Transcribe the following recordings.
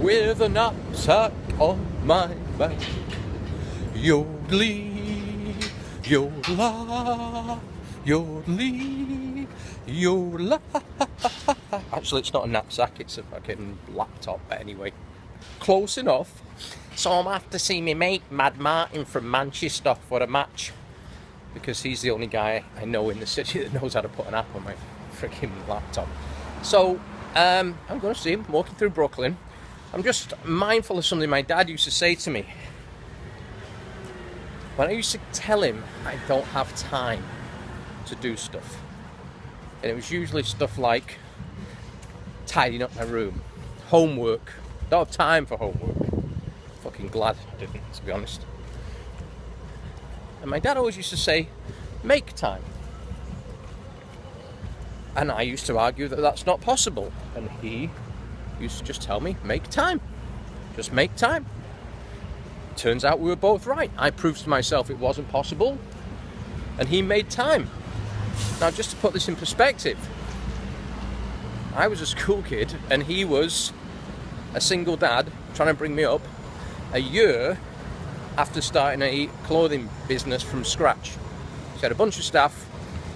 with a knapsack on my back. Yodelee, yodela, yodelee, yodela. Actually, it's not a knapsack, it's a fucking laptop, but anyway. Close enough. So I'm after see me mate, Mad Martin from Manchester, for a match. Because he's the only guy I know in the city that knows how to put an app on my freaking laptop. So, I'm going to see him walking through Brooklyn. I'm just mindful of something my dad used to say to me. When I used to tell him I don't have time to do stuff. And it was usually stuff like tidying up my room, homework. Don't have time for homework. Fucking glad I didn't, to be honest. And my dad always used to say, make time. And I used to argue that that's not possible. And he used to just tell me, make time. Just make time. Turns out we were both right. I proved to myself it wasn't possible. And he made time. Now, just to put this in perspective, I was a school kid and he was a single dad trying to bring me up a year after starting a clothing business from scratch. He had a bunch of staff,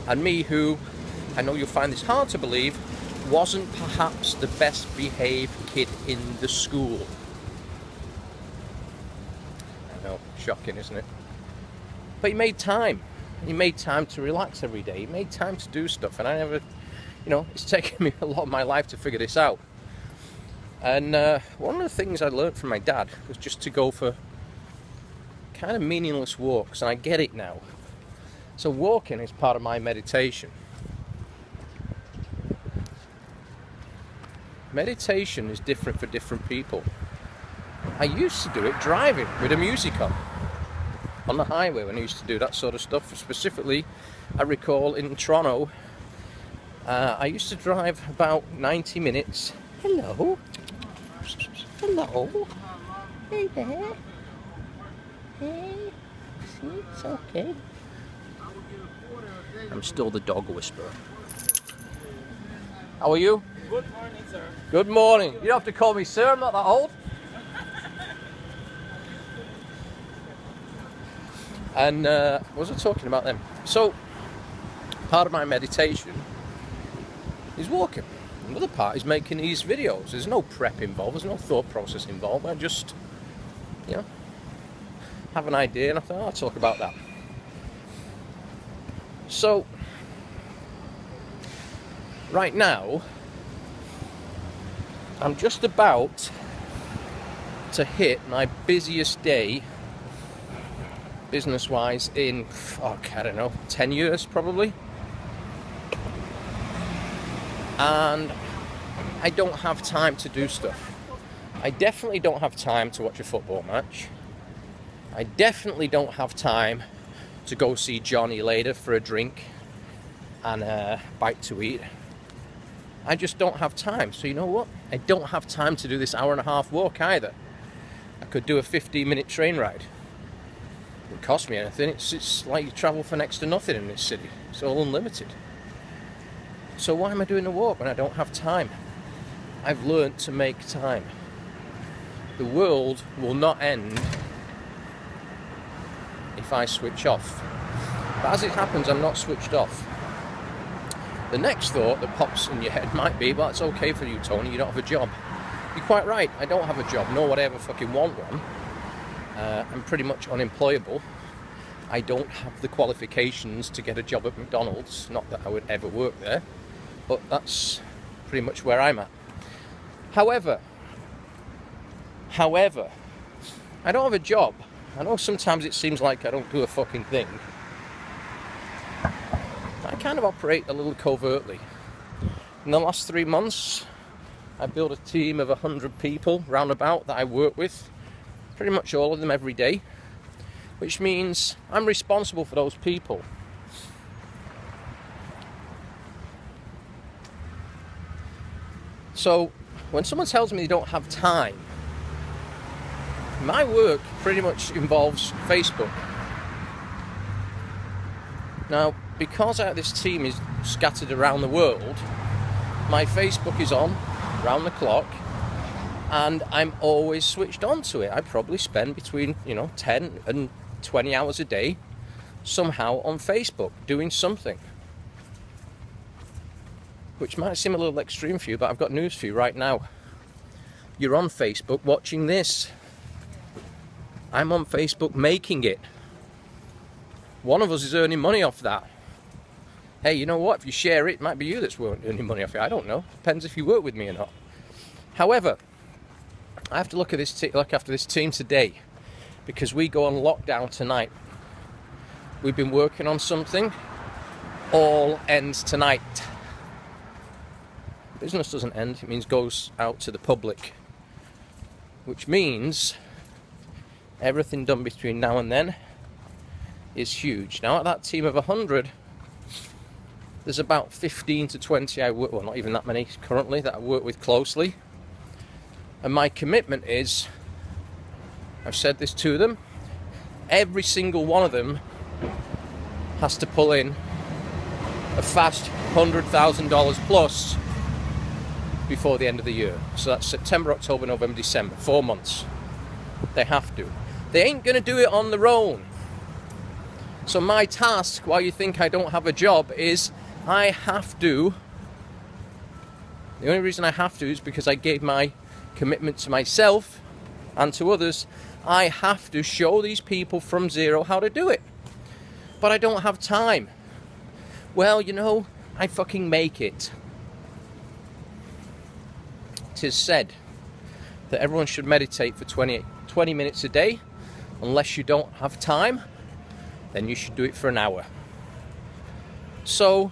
and me, who, I know you'll find this hard to believe, wasn't perhaps the best behaved kid in the school. I know, shocking, isn't it? But he made time. He made time to relax every day. He made time to do stuff, and I never, it's taken me a lot of my life to figure this out. And one of the things I learned from my dad was just to go for kind of meaningless walks, and I get it now. So walking is part of my meditation. Meditation is different for different people. I used to do it driving with the music on the highway when I used to do that sort of stuff. Specifically, I recall in Toronto, I used to drive about 90 minutes. Hello. Hello. Hey there. Hey. See, it's okay. I'm still the dog whisperer. How are you? Good morning, sir. Good morning. You don't have to call me sir, I'm not that old. And what was I talking about then? So, part of my meditation is walking. Another part is making these videos. There's no prep involved, there's no thought process involved. I just, have an idea and I thought, I'll talk about that. So, right now, I'm just about to hit my busiest day, business-wise, in, I don't know, 10 years probably. And I don't have time to do stuff. I definitely don't have time to watch a football match. I definitely don't have time to go see Johnny later for a drink and a bite to eat. I just don't have time. So you know what? I don't have time to do this hour-and-a-half walk either. I could do a 15-minute train ride. It wouldn't cost me anything. It's like you travel for next to nothing in this city. It's all unlimited. So why am I doing the walk when I don't have time? I've learned to make time. The world will not end if I switch off. But as it happens, I'm not switched off. The next thought that pops in your head might be, well, it's okay for you, Tony, you don't have a job. You're quite right, I don't have a job, nor would I ever fucking want one. I'm pretty much unemployable. I don't have the qualifications to get a job at McDonald's, not that I would ever work there, but that's pretty much where I'm at. However, I don't have a job. I know sometimes it seems like I don't do a fucking thing. I kind of operate a little covertly. In the last 3 months, I built a team of 100 people roundabout that I work with, pretty much all of them every day, which means I'm responsible for those people. So, when someone tells me they don't have time, my work pretty much involves Facebook. Now, because this team is scattered around the world, my Facebook is on round the clock, and I'm always switched on to it. I probably spend between 10 and 20 hours a day somehow on Facebook doing something, which might seem a little extreme for you, but I've got news for you right now. You're on Facebook watching this. I'm on Facebook making it. One of us is earning money off that. Hey, you know what? If you share it, it might be you that's earning money off it. I don't know. Depends if you work with me or not. However, I have to look after this team today, because we go on lockdown tonight. We've been working on something. All ends tonight. Business doesn't end. It means goes out to the public, which means everything done between now and then is huge. Now, at that team of 100, there's about 15 to 20 well, not even that many currently, that I work with closely. And my commitment is, I've said this to them, every single one of them has to pull in a fast $100,000 plus before the end of the year. So that's September, October, November, December, 4 months. They have to. They ain't going to do it on their own. So my task, while you think I don't have a job, is I have to. The only reason I have to is because I gave my commitment to myself and to others. I have to show these people from zero how to do it. But I don't have time. Well, I fucking make it. It is said that everyone should meditate for 20 minutes a day. Unless you don't have time, then you should do it for an hour. So,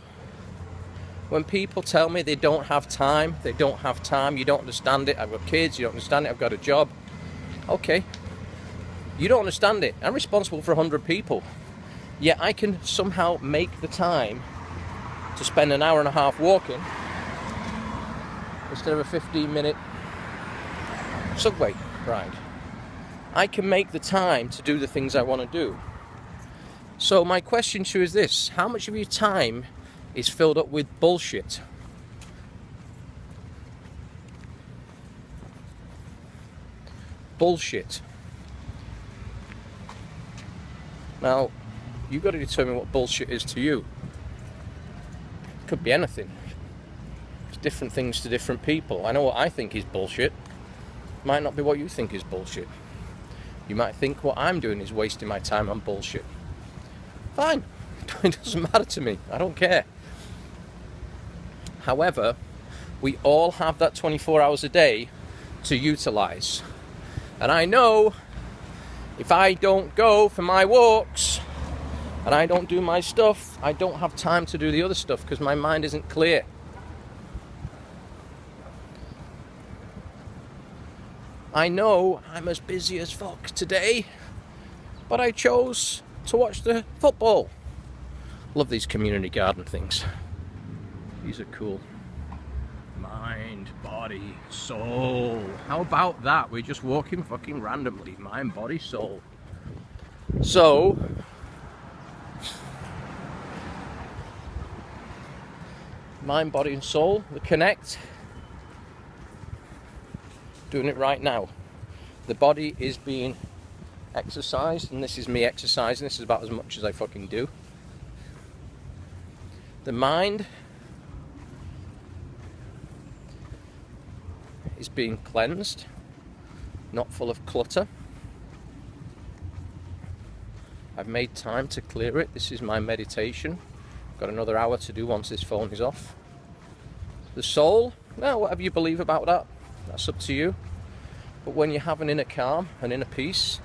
when people tell me they don't have time, you don't understand it, I've got kids, you don't understand it, I've got a job. Okay, you don't understand it. I'm responsible for 100 people. Yet I can somehow make the time to spend an hour and a half walking instead of a 15-minute subway ride. I can make the time to do the things I want to do. So my question to you is this: how much of your time is filled up with bullshit? Bullshit. Now, you've got to determine what bullshit is to you. It could be anything. It's different things to different people. I know what I think is bullshit. Might not be what you think is bullshit. You might think what I'm doing is wasting my time on bullshit. Fine. It doesn't matter to me. I don't care. However, we all have that 24 hours a day to utilize. And I know if I don't go for my walks and I don't do my stuff, I don't have time to do the other stuff because my mind isn't clear. I know I'm as busy as fuck today, but I chose to watch the football. Love these community garden things. These are cool. Mind, body, soul. How about that? We're just walking fucking randomly. Mind, body, soul. So, mind, body and soul, the connect. Doing it right now. The body is being exercised, and this is me exercising. This is about as much as I fucking do. The mind is being cleansed, not full of clutter. I've made time to clear it. This is my meditation. Got another hour to do once this phone is off. The soul, well, whatever you believe about that, that's up to you. But when you have an inner calm, an inner peace,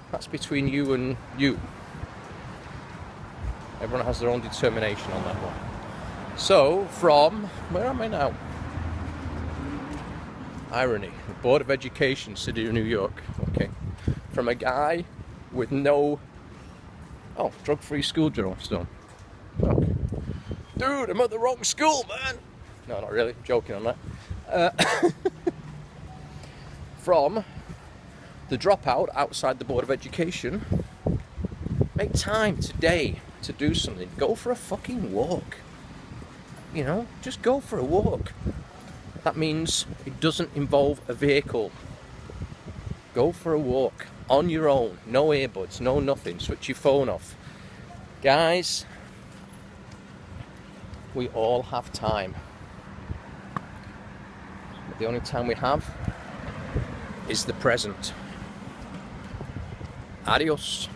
that's between you and you. Everyone has their own determination on that one. So, from, where am I now? Irony, the Board of Education, City of New York. Okay. From a guy with no, drug-free school stone. Look. Dude, I'm at the wrong school, man. No, not really, I'm joking on that. From the dropout outside the Board of Education, make time today to do something. Go for a fucking walk. Just go for a walk. That means it doesn't involve a vehicle. Go for a walk on your own, no earbuds, no nothing, switch your phone off. Guys, we all have time. But the only time we have is the present. Adios.